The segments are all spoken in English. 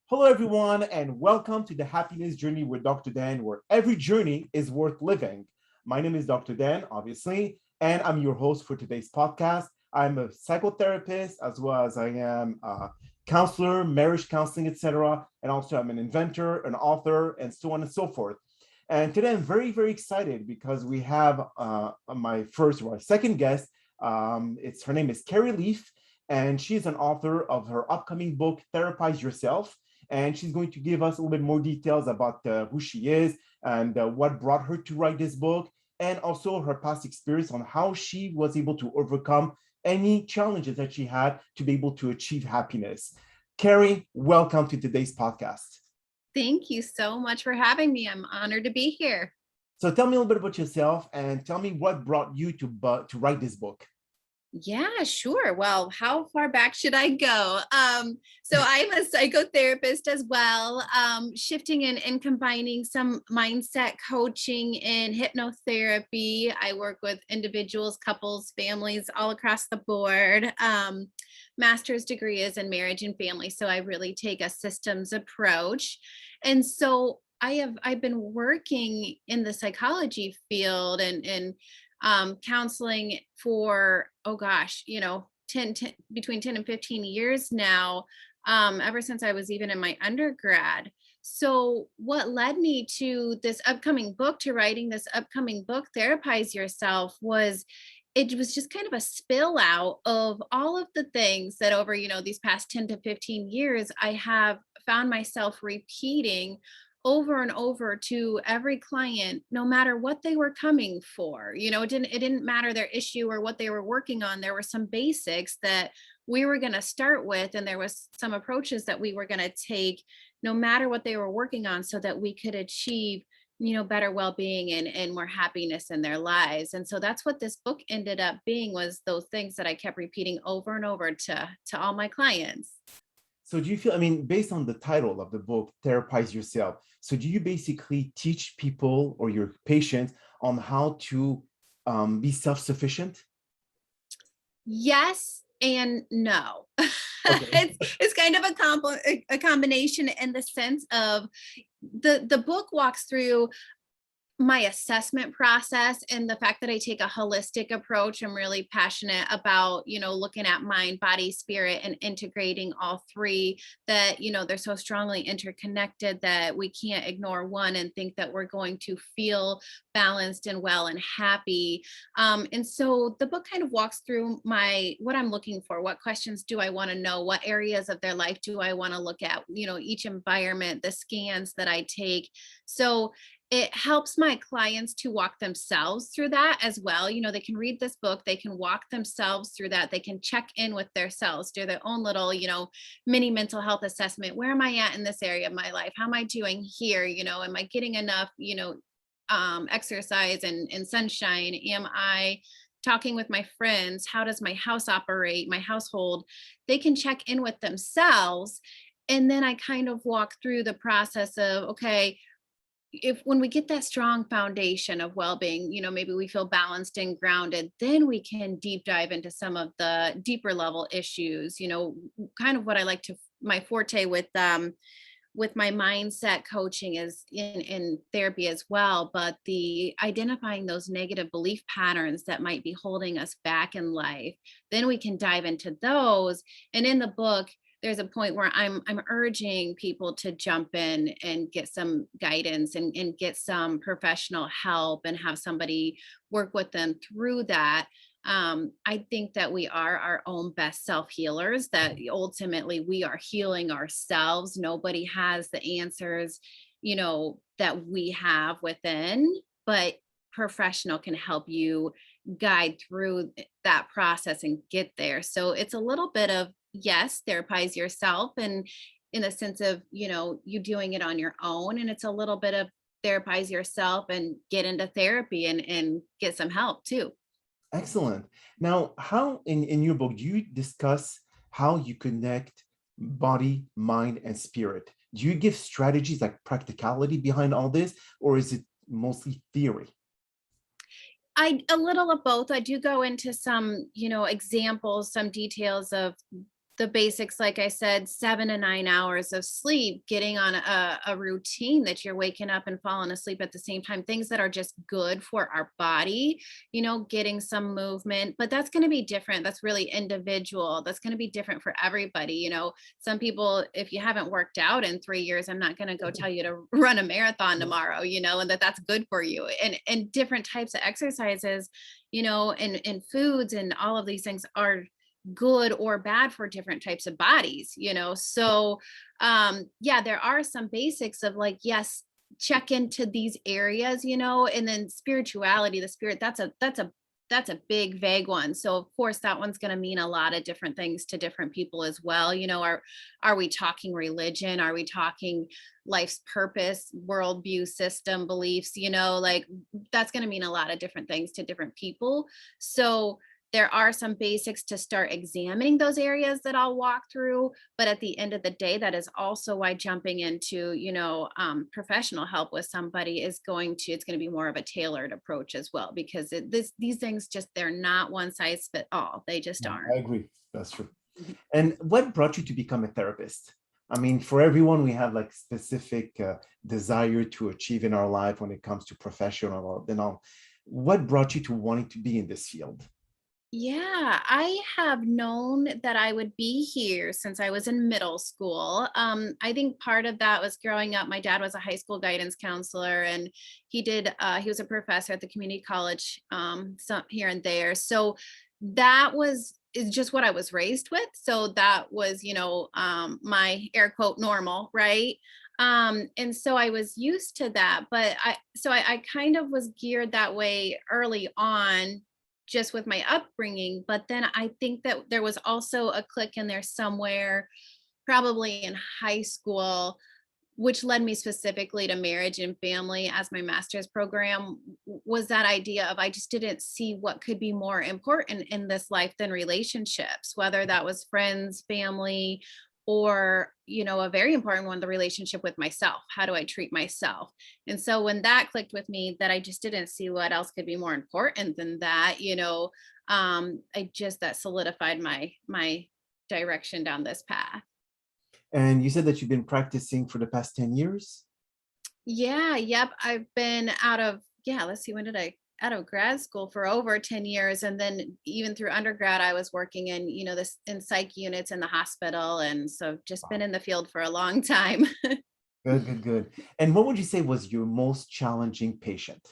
Hello, everyone, and welcome to the Happiness Journey with Dr. Dan, where every journey is worth living. My name is Dr. Dan, obviously, and I'm your host for today's podcast. I'm a psychotherapist as well as I am a counselor, marriage counseling, etc. And also, I'm an inventor, an author, and so on and so forth. And today, I'm very, very excited because we have my first or second guest. It's her name is Carrie Leaf, and she's an author of her upcoming book, Therapize Yourself, and she's going to give us a little bit more details about who she is and what brought her to write this book, and also her past experience on how she was able to overcome any challenges that she had to be able to achieve happiness. Carrie, welcome to today's podcast. Thank you so much for having me. I'm honored to be here. So tell me a little bit about yourself and tell me what brought you to write this book. Yeah, sure. Well, how far back should I go? So I'm a psychotherapist as well, shifting and combining some mindset coaching and hypnotherapy. I work with individuals, couples, families all across the board. Master's degree is in marriage and family. So I really take a systems approach. And so I've been working in the psychology field and counseling for, oh gosh, 10 between 10 and 15 years now, ever since I was even in my undergrad. So what led me to this upcoming book, to writing this upcoming book, Therapize Yourself, was it was just kind of a spill out of all of the things that over, these past 10 to 15 years, I have found myself repeating over and over to every client, no matter what they were coming for. It didn't matter their issue or what they were working on. There were some basics that we were going to start with, and there was some approaches that we were going to take no matter what they were working on, so that we could achieve better well-being and more happiness in their lives. And so that's what this book ended up being, was those things that I kept repeating over and over to all my clients. So do you feel, I mean, based on the title of the book, Therapize Yourself, so do you basically teach people or your patients on how to be self-sufficient? Yes and no. Okay. It's kind of a combination, in the sense of the book walks through my assessment process, and the fact that I take a holistic approach. I'm really passionate about, looking at mind, body, spirit, and integrating all three, that, they're so strongly interconnected that we can't ignore one and think that we're going to feel balanced and well and happy. And so the book kind of walks through what I'm looking for. What questions do I want to know? What areas of their life do I want to look at? Each environment, the scans that I take. So it helps my clients to walk themselves through that as well. They can read this book, they can walk themselves through that, they can check in with themselves, do their own little, mini mental health assessment. Where am I at in this area of my life? How am I doing here? Am I getting enough, exercise and sunshine? Am I talking with my friends? How does my house operate, my household? They can check in with themselves. And then I kind of walk through the process of, okay, when we get that strong foundation of well-being, maybe we feel balanced and grounded, then we can deep dive into some of the deeper level issues. Kind of what I like to, my forte with my mindset coaching is in therapy as well, but the identifying those negative belief patterns that might be holding us back in life, then we can dive into those. And in the book, there's a point where I'm urging people to jump in and get some guidance and get some professional help and have somebody work with them through that. I think that we are our own best self-healers, that ultimately we are healing ourselves. Nobody has the answers, that we have within, but professional can help you guide through that process and get there. So it's a little bit of, yes, therapize yourself, and in the sense of, you doing it on your own. And it's a little bit of therapize yourself and get into therapy and get some help too. Excellent. Now, how in your book do you discuss how you connect body, mind, and spirit? Do you give strategies like practicality behind all this, or is it mostly theory? A little of both. I do go into some, examples, some details of the basics, like I said, 7 to 9 hours of sleep, getting on a routine that you're waking up and falling asleep at the same time, things that are just good for our body, getting some movement, but that's going to be different. That's really individual. That's going to be different for everybody. Some people, if you haven't worked out in 3 years, I'm not going to go tell you to run a marathon tomorrow, and that's good for you. And different types of exercises, and foods and all of these things are good or bad for different types of bodies, so yeah, there are some basics of like, yes, check into these areas, and then spirituality, the spirit, that's a big vague one. So of course that one's going to mean a lot of different things to different people as well. Are we talking religion? Are we talking life's purpose, worldview, system, beliefs? Like that's going to mean a lot of different things to different people. So there are some basics to start examining those areas that I'll walk through. But at the end of the day, that is also why jumping into, professional help with somebody it's going to be more of a tailored approach as well, because these things they're not one size fit all. They just aren't. I agree. That's true. And what brought you to become a therapist? I mean, for everyone, we have like specific desire to achieve in our life when it comes to professional, what brought you to wanting to be in this field? Yeah, I have known that I would be here since I was in middle school. I think part of that was growing up. My dad was a high school guidance counselor, and he was a professor at the community college, some here and there. So that is just what I was raised with. So that was, my air quote normal, right? And so I was used to that, but I kind of was geared that way early on, just with my upbringing. But then I think that there was also a click in there somewhere, probably in high school, which led me specifically to marriage and family as my master's program, was that idea of I just didn't see what could be more important in this life than relationships, whether that was friends, family, or a very important one, the relationship with myself. How do I treat myself? And so when that clicked with me, that I just didn't see what else could be more important than that, that solidified my direction down this path. And you said that you've been practicing for the past 10 years? Yeah, yep. I've been let's see, when did I out of grad school for over 10 years. And then even through undergrad, I was working in, this in psych units in the hospital. And so just been in the field for a long time. Good, good, good. And what would you say was your most challenging patient?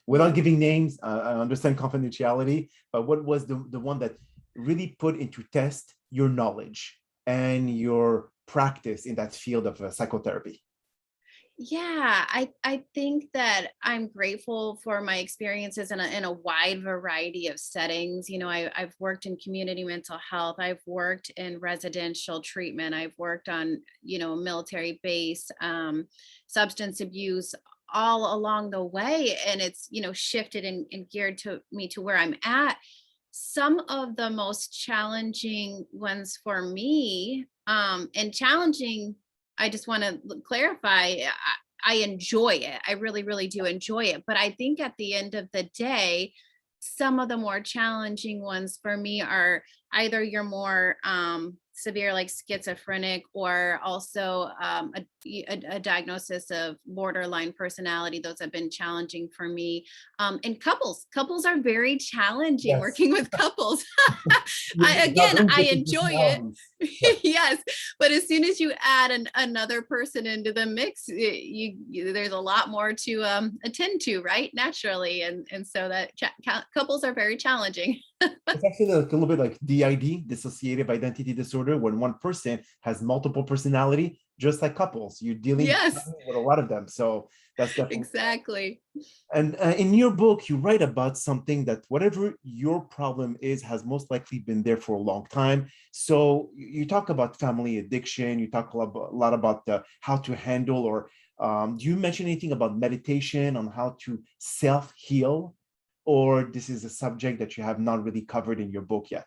Without giving names, I understand confidentiality, but what was the one that really put into test your knowledge and your practice in that field of psychotherapy? Yeah, I think that I'm grateful for my experiences in a wide variety of settings. I've worked in community mental health. I've worked in residential treatment. I've worked on, military base, substance abuse, all along the way. And it's, shifted and geared to me to where I'm at. Some of the most challenging ones for me, and challenging, I just want to clarify, I enjoy it. I really, really do enjoy it. But I think at the end of the day, some of the more challenging ones for me are either your more severe, like schizophrenic, or also a diagnosis of borderline personality. Those have been challenging for me. And couples are very challenging. Yes. Working with couples. I enjoy it. Yes. But as soon as you add another person into the mix, there's a lot more to attend to, right? Naturally. And so that couples are very challenging. It's actually a little bit like DID, dissociative identity disorder, when one person has multiple personality, just like couples. You're dealing with a lot of them. So that's definitely exactly. And in your book, you write about something that whatever your problem is has most likely been there for a long time. So you talk about family addiction. You talk a lot about how to handle, or do you mention anything about meditation, on how to self-heal? Or this is a subject that you have not really covered in your book yet?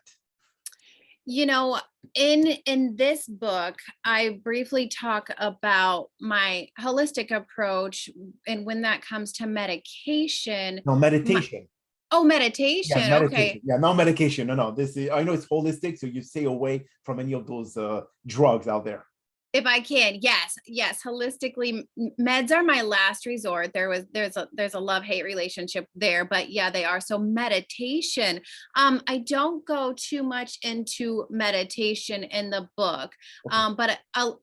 In this book, I briefly talk about my holistic approach, and when that comes to medication. No, meditation. Oh, Yeah, meditation. meditation. Okay. Yeah, no medication. No, no. This is, I know it's holistic, so you stay away from any of those drugs out there. If I can, yes, yes. Holistically, meds are my last resort. There's a love-hate relationship there, but yeah, they are. So meditation. I don't go too much into meditation in the book, Okay. but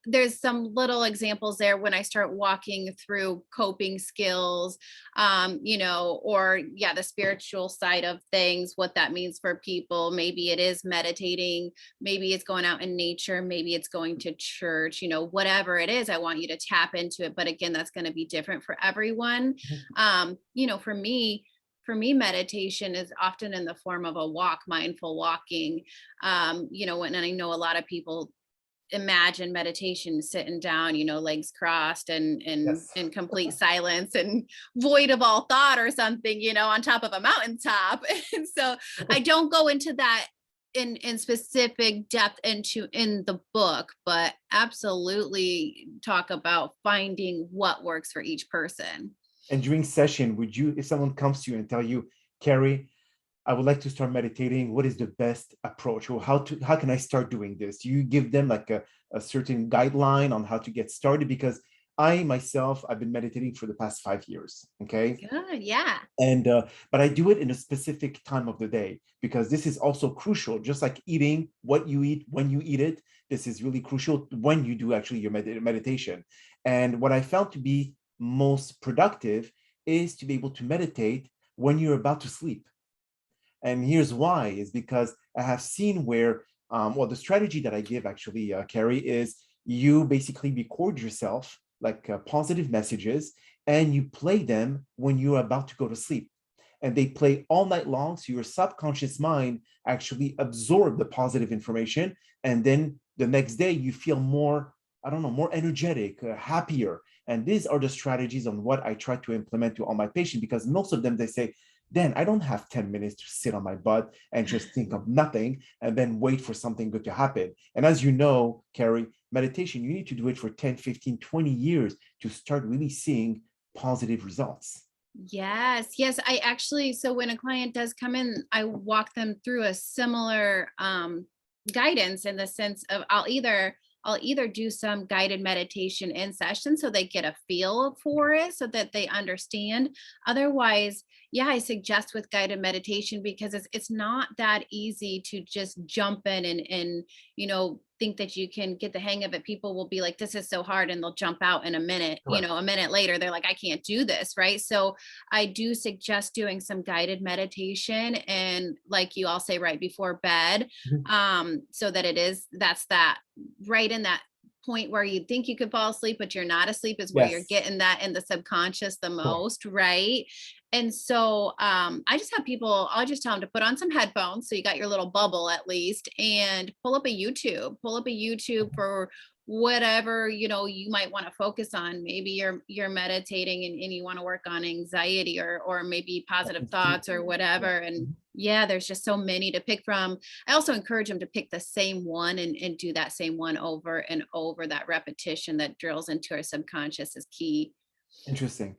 there's some little examples there when I start walking through coping skills, or yeah, the spiritual side of things, what that means for people. Maybe it is meditating, maybe it's going out in nature, maybe it's going to church, whatever it is, I want you to tap into it. But again, that's going to be different for everyone. For me, meditation is often in the form of a walk, mindful walking. And I know a lot of people imagine meditation sitting down, legs crossed and Yes. in complete silence and void of all thought or something, on top of a mountaintop. And so I don't go into that in specific depth in the book, but absolutely talk about finding what works for each person. And during session, would you, if someone comes to you and tell you, Carrie, I would like to start meditating, what is the best approach, or how can I start doing this? Do you give them like a certain guideline on how to get started? Because I myself, I've been meditating for the past 5 years. Okay. Good, yeah. And but I do it in a specific time of the day, because this is also crucial. Just like eating, what you eat, when you eat it, this is really crucial when you do actually your meditation. And what I found to be most productive is to be able to meditate when you're about to sleep. And here's why, is because I have seen where, the strategy that I give actually, Carrie, is you basically record yourself like positive messages, and you play them when you're about to go to sleep. And they play all night long. So your subconscious mind actually absorb the positive information. And then the next day you feel more, I don't know, more energetic, happier. And these are the strategies on what I try to implement to all my patients, because most of them, they say, then I don't have 10 minutes to sit on my butt and just think of nothing and then wait for something good to happen. And as you know, Carrie, meditation, you need to do it for 10, 15, 20 years to start really seeing positive results. Yes, yes. I actually, so when a client does come in, I walk them through a similar guidance, in the sense of I'll either do some guided meditation in session so they get a feel for it, so that they understand. Otherwise, yeah, I suggest with guided meditation, because it's not that easy to just jump in and think that you can get the hang of it. People will be like, this is so hard, and they'll jump out in a minute. Correct. A minute later, they're like, I can't do this, right? So I do suggest doing some guided meditation, and like you all say, right before bed, Mhm. so that that's that right in that point where you think you could fall asleep, but you're not asleep, is where you're Yes. getting that in the subconscious the Correct. most, right? And so I'll just tell them to put on some headphones, so you got your little bubble at least, and pull up a YouTube for whatever you might want to focus on. Maybe you're meditating, and you want to work on anxiety, or maybe positive thoughts or Yeah. whatever. And Mhm. yeah, there's just so many to pick from. I also encourage them to pick the same one, and do that same one over and over. That repetition that drills into our subconscious is key. Interesting.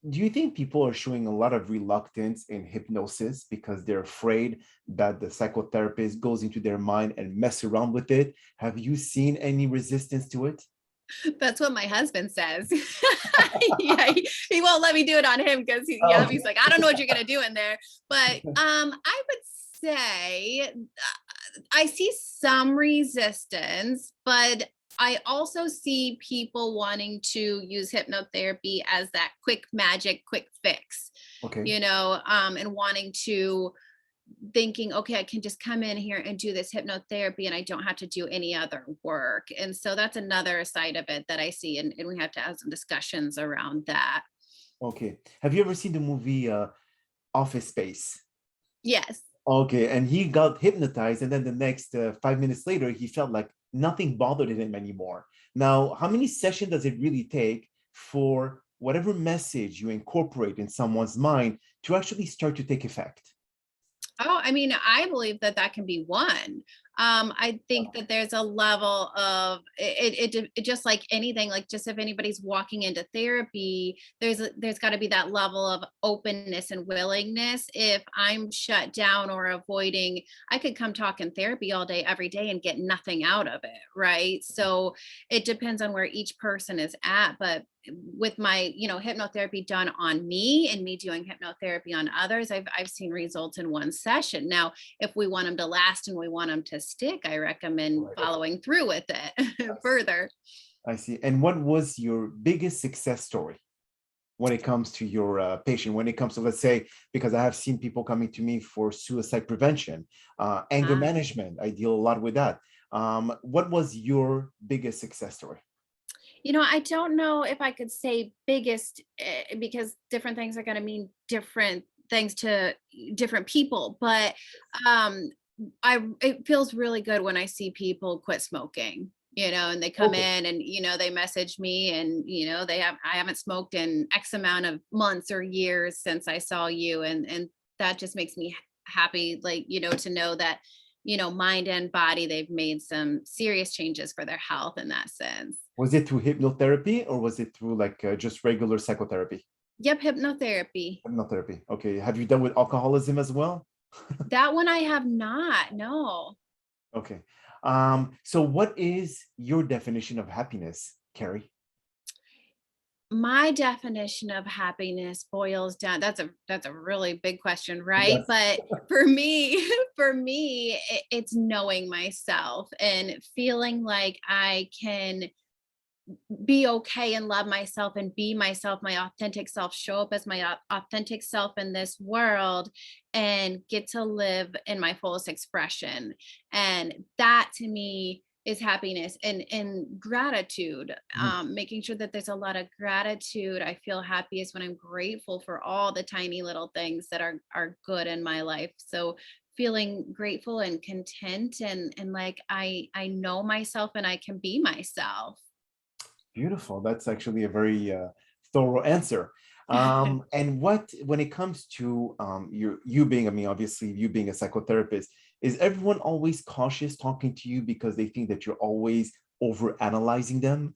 Do you think people are showing a lot of reluctance in hypnosis because they're afraid that the psychotherapist goes into their mind and mess around with it? Have you seen any resistance to it? That's what my husband says. Yeah, he won't let me do it on him, because Oh, he's like, I don't know what you're gonna do in there. But I would say I see some resistance, but I also see people wanting to use hypnotherapy as that quick magic, quick fix, okay. and wanting to thinking, okay, I can just come in here and do this hypnotherapy, and I don't have to do any other work. And so that's another side of it that I see. And we have to have some discussions around that. Okay. Have you ever seen the movie Office Space? Yes. Okay. And he got hypnotized, and then the next 5 minutes later, he felt like nothing bothered him anymore. Now, how many sessions does it really take for whatever message you incorporate in someone's mind to actually start to take effect? Oh, I mean, I believe that can be one. I think that there's a level of it just like anything, like just if anybody's walking into therapy, there's got to be that level of openness and willingness. If I'm shut down or avoiding, I could come talk in therapy all day, every day and get nothing out of it. Right. So it depends on where each person is at. But with my, hypnotherapy done on me and me doing hypnotherapy on others, I've seen results in one session. Now, if we want them to last and we want them to stick, I recommend Right. following through with it I see. further. I see. And what was your biggest success story when it comes to your patient? When it comes to, let's say, because I have seen people coming to me for suicide prevention, anger Ah. management. I deal a lot with that. What was your biggest success story? I don't know if I could say biggest, because different things are going to mean different things to different people. But um, it feels really good when I see people quit smoking. And they come Okay. in and they message me and I haven't smoked in X amount of months or years since I saw you, and that just makes me happy, like to know that mind and body, they've made some serious changes for their health in that sense. Was it through hypnotherapy or was it through like just regular psychotherapy? Yep, hypnotherapy. Hypnotherapy. Okay. Have you done with alcoholism as well? That one I have not, no. Okay. So what is your definition of happiness, Carrie? My definition of happiness boils down, that's a really big question, right? Yes. But for me, it's knowing myself and feeling like I can be okay and love myself and be myself, my authentic self, show up as my authentic self in this world and get to live in my fullest expression. And that to me is happiness and gratitude. Mhm. Making sure that there's a lot of gratitude. I feel happiest when I'm grateful for all the tiny little things that are good in my life. So feeling grateful and content and like I know myself and I can be myself. Beautiful. That's actually a very thorough answer. And when it comes to you being, I mean, obviously you being a psychotherapist, is everyone always cautious talking to you because they think that you're always over analyzing them?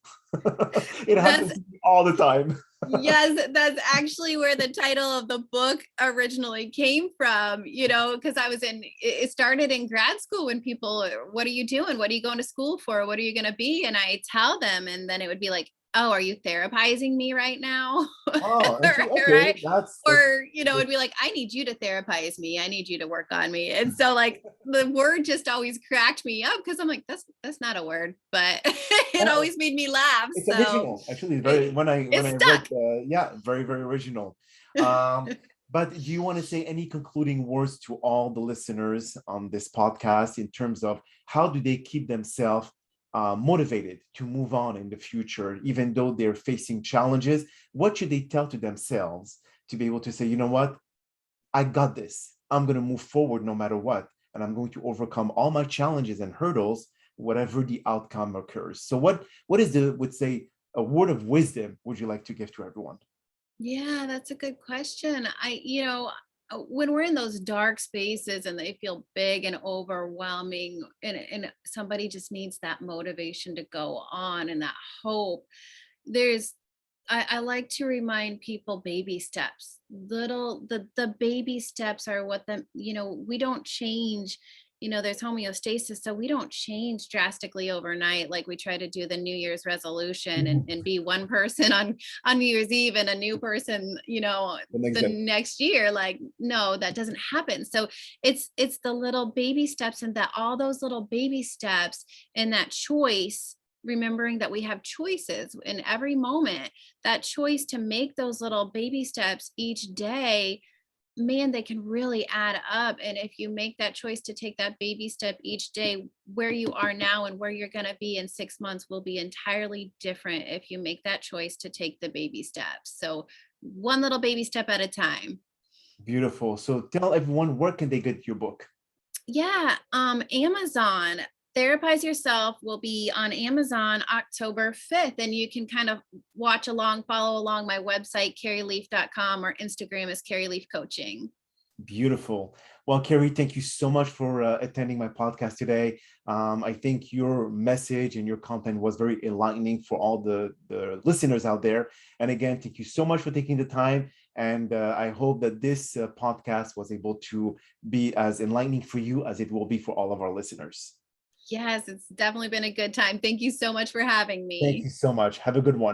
It That's happens to me all the time. Yes, that's actually where the title of the book originally came from, because it started in grad school when people, what are you doing? What are you going to school for? What are you going to be? And I tell them, and then it would be like, oh, are you therapizing me right now? Oh, actually, okay. Right. That's Or, it'd be like, I need you to therapize me. I need you to work on me. And so like the word just always cracked me up because I'm like, that's not a word, but it uh, always made me laugh. it's So original. Actually, very it, when it I read, stuck. yeah, very very original. Um, but do you want to say any concluding words to all the listeners on this podcast in terms of how do they keep themselves motivated to move on in the future, even though they're facing challenges? What should they tell to themselves to be able to say, you know what, I got this. I'm going to move forward no matter what, and I'm going to overcome all my challenges and hurdles, whatever the outcome occurs. So, what is the would say a word of wisdom would you like to give to everyone? Yeah, that's a good question. When we're in those dark spaces and they feel big and overwhelming, and somebody just needs that motivation to go on and that hope, there's I like to remind people baby steps. The baby steps are what we don't change. There's homeostasis, so we don't change drastically overnight like we try to do the New Year's resolution and, Mhm. and be one person on New Year's Eve and a new person, The next the day. next year. Like, no, that doesn't happen. So it's the little baby steps, and that all those little baby steps and that choice, remembering that we have choices in every moment, that choice to make those little baby steps each day, man, they can really add up. And if you make that choice to take that baby step each day, where you are now and where you're going to be in 6 months will be entirely different if you make that choice to take the baby steps. So one little baby step at a time. Beautiful. So tell everyone where can they get your book? Yeah, Amazon. Therapize Yourself will be on Amazon October 5th, and you can kind of watch along, follow along my website, carrieleaf.com, or Instagram is Carrie Leaf Coaching. Beautiful. Well, Carrie, thank you so much for attending my podcast today. I think your message and your content was very enlightening for all the listeners out there. And again, thank you so much for taking the time. And I hope that this podcast was able to be as enlightening for you as it will be for all of our listeners. Yes, it's definitely been a good time. Thank you so much for having Thank me. you so much. Have a good one.